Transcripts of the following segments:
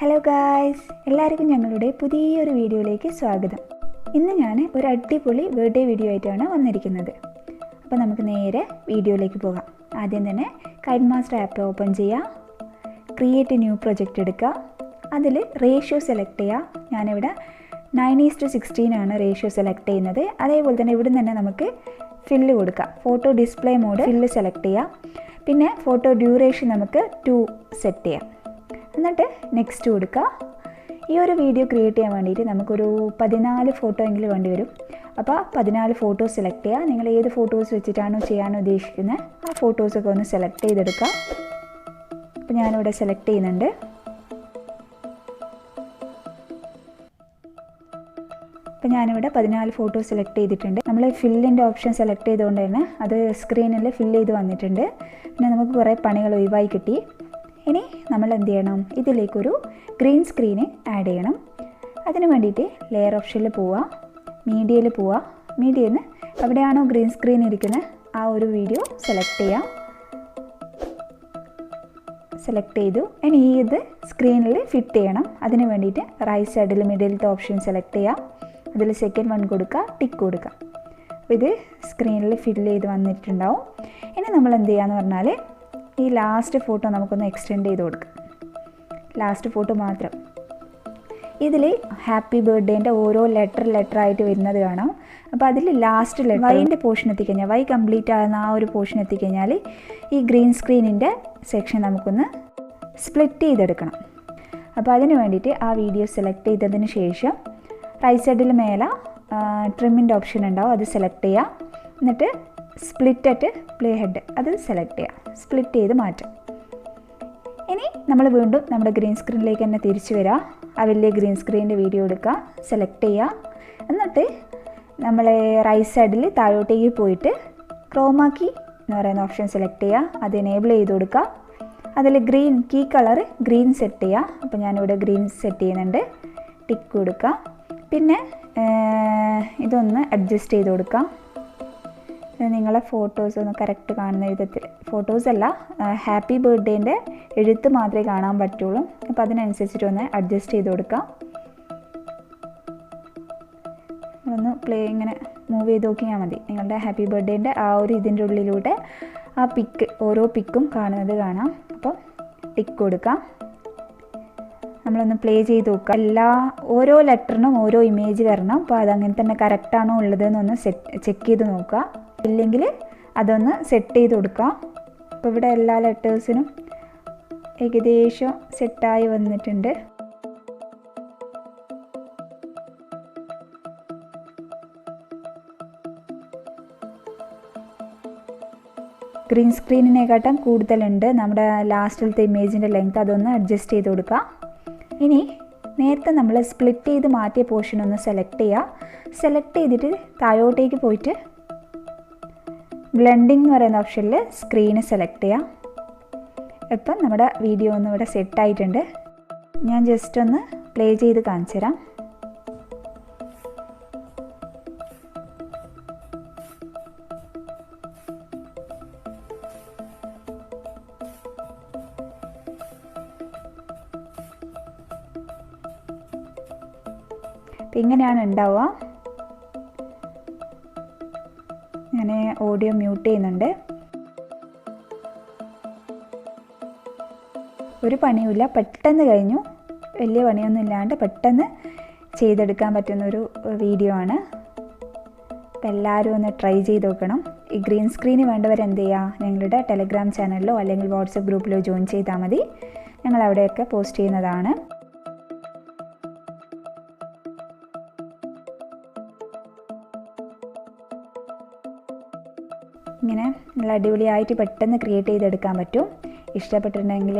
Hello guys, എല്ലാവർക്കും ഞങ്ങളുടെ പുതിയൊരു വീഡിയോയിലേക്ക് സ്വാഗതം. ഇന്ന് ഞാൻ ഒരു അടിപൊളി ബർത്ത്ഡേ വീഡിയോ ആയിട്ടാണ് വന്നിരിക്കുന്നത്. അപ്പോൾ നമുക്ക് നേരെ വീഡിയോയിലേക്ക് പോകാം. ആദ്യം തന്നെ കൈൻമാസ്റ്റർ ആപ്പ് ഓപ്പൺ ചെയ്യുക, ക്രിയേറ്റ് ന്യൂ പ്രൊജക്റ്റ് എടുക്കുക, അതിൽ റേഷ്യോ സെലക്ട് ചെയ്യുക. ഞാനിവിടെ 9:16 ആണ് റേഷ്യോ സെലക്ട് ചെയ്യുന്നത്. അതേപോലെ തന്നെ ഇവിടെ തന്നെ നമുക്ക് ഫില്ല് കൊടുക്കാം. Photo display mode fill select ചെയ്യുക. പിന്നെ ഫോട്ടോ ഡ്യൂറേഷൻ നമുക്ക് 2 സെറ്റ് ചെയ്യാം. എന്നിട്ട് നെക്സ്റ്റ് കൊടുക്കുക. ഈ ഒരു വീഡിയോ ക്രിയേറ്റ് ചെയ്യാൻ വേണ്ടിയിട്ട് നമുക്കൊരു 14 ഫോട്ടോ എങ്കിലും വേണ്ടി വരും. അപ്പോൾ 14 ഫോട്ടോസ് സെലക്ട് ചെയ്യുക. നിങ്ങൾ ഏത് ഫോട്ടോസ് വെച്ചിട്ടാണോ ചെയ്യാൻ ഉദ്ദേശിക്കുന്നത് ആ ഫോട്ടോസൊക്കെ ഒന്ന് സെലക്ട് ചെയ്തെടുക്കുക. അപ്പോൾ ഞാനിവിടെ സെലക്ട് ചെയ്യുന്നുണ്ട്. അപ്പോൾ ഞാനിവിടെ 14 ഫോട്ടോസ് സെലക്ട് ചെയ്തിട്ടുണ്ട്. നമ്മൾ ഫില്ലിൻ്റെ ഓപ്ഷൻ സെലക്ട് ചെയ്തുകൊണ്ട് തന്നെ അത് സ്ക്രീനിൽ ഫില്ല് ചെയ്ത് വന്നിട്ടുണ്ട്. പിന്നെ നമുക്ക് കുറേ പണികൾ ഒഴിവായി കിട്ടി. ഇനി നമ്മൾ എന്ത് ചെയ്യണം, ഇതിലേക്കൊരു ഗ്രീൻ സ്ക്രീന് ആഡ് ചെയ്യണം. അതിന് വേണ്ടിയിട്ട് ലെയർ ഓപ്ഷനിൽ പോവുക, മീഡിയയിൽ പോവുക. മീഡിയയിൽ നിന്ന് എവിടെയാണോ ഗ്രീൻ സ്ക്രീൻ ഇരിക്കുന്നത് ആ ഒരു വീഡിയോ സെലക്ട് ചെയ്യാം. സെലക്ട് ചെയ്തു. ഇനി ഇത് സ്ക്രീനിൽ ഫിറ്റ് ചെയ്യണം. അതിന് വേണ്ടിയിട്ട് റൈറ്റ് സൈഡിൽ മിഡിലത്തെ ഓപ്ഷൻ സെലക്ട് ചെയ്യാം. അതിൽ സെക്കൻഡ് വൺ കൊടുക്കുക, ടിക്ക് കൊടുക്കുക. അപ്പോൾ ഇത് സ്ക്രീനിൽ ഫില്ല് ചെയ്ത് വന്നിട്ടുണ്ടാവും. ഇനി നമ്മൾ എന്ത് ചെയ്യാന്ന് പറഞ്ഞാൽ ഈ ലാസ്റ്റ് ഫോട്ടോ നമുക്കൊന്ന് എക്സ്റ്റെൻഡ് ചെയ്ത് കൊടുക്കാം. ലാസ്റ്റ് ഫോട്ടോ മാത്രം. ഇതിൽ ഹാപ്പി ബർത്ത്ഡേൻ്റെ ഓരോ ലെറ്റർ ആയിട്ട് വരുന്നത് കാണാം. അപ്പോൾ അതിൽ ലാസ്റ്റ് ലെറ്റർ വൈൻ്റെ പോർഷൻ എത്തിക്കഴിഞ്ഞാൽ, വൈ കംപ്ലീറ്റ് ആകുന്ന ആ ഒരു പോർഷൻ എത്തിക്കഴിഞ്ഞാൽ ഈ ഗ്രീൻ സ്ക്രീനിൻ്റെ സെക്ഷൻ നമുക്കൊന്ന് സ്പ്ലിറ്റ് ചെയ്തെടുക്കണം. അപ്പോൾ അതിന് വേണ്ടിയിട്ട് ആ വീഡിയോ സെലക്ട് ചെയ്തതിന് ശേഷം റൈറ്റ് സൈഡിൽ മേലെ ട്രിമ്മിൻ്റെ ഓപ്ഷൻ ഉണ്ടാവും, അത് സെലക്ട് ചെയ്യുക. എന്നിട്ട് സ്പ്ലിറ്റ് അറ്റ് പ്ലേ ഹെഡ് അത് സെലക്ട് ചെയ്യുക. സ്പ്ലിറ്റ് ചെയ്ത് മാറ്റാം. ഇനി നമ്മൾ വീണ്ടും നമ്മുടെ ഗ്രീൻ സ്ക്രീനിലേക്ക് തന്നെ തിരിച്ചു വരിക. ആ വലിയ ഗ്രീൻ സ്ക്രീനിൻ്റെ വീഡിയോ എടുക്കുക, സെലക്ട് ചെയ്യുക. എന്നിട്ട് നമ്മൾ റൈറ്റ് സൈഡിൽ താഴോട്ടേക്ക് പോയിട്ട് ക്രോമാക്കി എന്ന് പറയുന്ന ഓപ്ഷൻ സെലക്ട് ചെയ്യുക. അത് എനേബിൾ ചെയ്ത് കൊടുക്കുക. അതിൽ green key colour green set ചെയ്യുക. അപ്പോൾ ഞാനിവിടെ ഗ്രീൻ സെറ്റ് ചെയ്യുന്നുണ്ട്. ടിക്ക് കൊടുക്കുക. പിന്നെ ഇതൊന്ന് അഡ്ജസ്റ്റ് ചെയ്ത് കൊടുക്കാം. നിങ്ങളെ ഫോട്ടോസ് ഒന്ന് കറക്റ്റ് കാണുന്ന വിധത്തിൽ, ഫോട്ടോസ് അല്ല ഹാപ്പി ബർത്ത്ഡേൻ്റെ എഴുത്ത് മാത്രമേ കാണാൻ പറ്റുള്ളൂ. അപ്പോൾ അതിനനുസരിച്ചിട്ട് ഒന്ന് അഡ്ജസ്റ്റ് ചെയ്ത് കൊടുക്കാം. ഒന്ന് ഇങ്ങനെ മൂവ് ചെയ്ത് നോക്കിയാൽ മതി. നിങ്ങളുടെ ഹാപ്പി ബർത്ത്ഡേൻ്റെ ആ ഒരു ഇതിൻ്റെ ഉള്ളിലൂടെ ആ പിക്ക്, ഓരോ പിക്കും കാണുന്നത് കാണാം. അപ്പോൾ ടിക്ക് കൊടുക്കാം. നമ്മളൊന്ന് പ്ലേ ചെയ്ത് നോക്കുക. ഓരോ ലെറ്ററിനും ഓരോ ഇമേജ് വരണം. അപ്പോൾ അതങ്ങനെ തന്നെ കറക്റ്റാണോ ഉള്ളതെന്നൊന്ന് ചെക്ക് ചെയ്ത് നോക്കുക. ഇല്ലെങ്കിൽ അതൊന്ന് സെറ്റ് ചെയ്ത് കൊടുക്കുക. അപ്പോൾ ഇവിടെ എല്ലാ ലെറ്റേഴ്സിനും ഏകദേശം സെറ്റായി വന്നിട്ടുണ്ട്. ഗ്രീൻ സ്ക്രീനിനെക്കാട്ടും കൂടുതലുണ്ട് നമ്മുടെ ലാസ്റ്റിലത്തെ ഇമേജിൻ്റെ ലെങ്ത്. അതൊന്ന് അഡ്ജസ്റ്റ് ചെയ്ത് കൊടുക്കുക. ഇനി നേരത്തെ നമ്മൾ സ്പ്ലിറ്റ് ചെയ്ത് മാറ്റിയ പോർഷൻ ഒന്ന് സെലക്ട് ചെയ്യുക. സെലക്ട് ചെയ്തിട്ട് താഴോട്ടേക്ക് പോയിട്ട് ബ്ലെൻഡിങ് എന്ന് പറയുന്ന ഓപ്ഷനിൽ സ്ക്രീന് സെലക്ട് ചെയ്യാം. ഇപ്പം നമ്മുടെ വീഡിയോ ഒന്ന് ഇവിടെ സെറ്റായിട്ടുണ്ട്. ഞാൻ ജസ്റ്റ് ഒന്ന് പ്ലേ ചെയ്ത് കാണിച്ചു തരാം. അപ്പം ഇങ്ങനെയാണ് ഉണ്ടാവുക. ഞാൻ ഓഡിയോ മ്യൂട്ട് ചെയ്യുന്നുണ്ട്. ഒരു പണിയുമില്ല, പെട്ടെന്ന് കഴിഞ്ഞു. വലിയ പണിയൊന്നും ഇല്ലാണ്ട് പെട്ടെന്ന് ചെയ്തെടുക്കാൻ പറ്റുന്നൊരു വീഡിയോ ആണ്. അപ്പം എല്ലാവരും ഒന്ന് ട്രൈ ചെയ്ത് നോക്കണം. ഈ ഗ്രീൻ സ്ക്രീന് വേണ്ടവർ എന്ത് ചെയ്യുക, ഞങ്ങളുടെ ടെലഗ്രാം ചാനലിലോ അല്ലെങ്കിൽ വാട്സപ്പ് ഗ്രൂപ്പിലോ ജോയിൻ ചെയ്താൽ മതി. ഞങ്ങൾ അവിടെയൊക്കെ പോസ്റ്റ് ചെയ്യുന്നതാണ്. ഇങ്ങനെ നല്ല അടിപൊളിയായിട്ട് പെട്ടെന്ന് ക്രിയേറ്റ് ചെയ്തെടുക്കാൻ പറ്റും. ഇഷ്ടപ്പെട്ടിട്ടുണ്ടെങ്കിൽ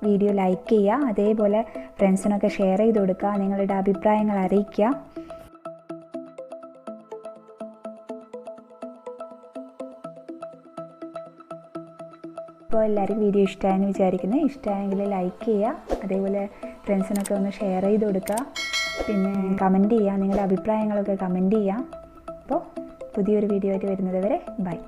വീഡിയോ ലൈക്ക് ചെയ്യുക. അതേപോലെ ഫ്രണ്ട്സിനൊക്കെ ഷെയർ ചെയ്ത് കൊടുക്കുക. നിങ്ങളുടെ അഭിപ്രായങ്ങൾ അറിയിക്കുക. അപ്പോൾ എല്ലാവരും വീഡിയോ ഇഷ്ടമായെന്ന് വിചാരിക്കുന്നു. ഇഷ്ടമായെങ്കിൽ ലൈക്ക് ചെയ്യുക. അതേപോലെ ഫ്രണ്ട്സിനൊക്കെ ഒന്ന് ഷെയർ ചെയ്ത് കൊടുക്കുക. പിന്നെ കമൻറ്റ് ചെയ്യുക. നിങ്ങളുടെ അഭിപ്രായങ്ങളൊക്കെ കമൻറ്റ് ചെയ്യുക. അപ്പോൾ പുതിയൊരു വീഡിയോ ആയിട്ട് വരുന്നത് വരെ ബൈ.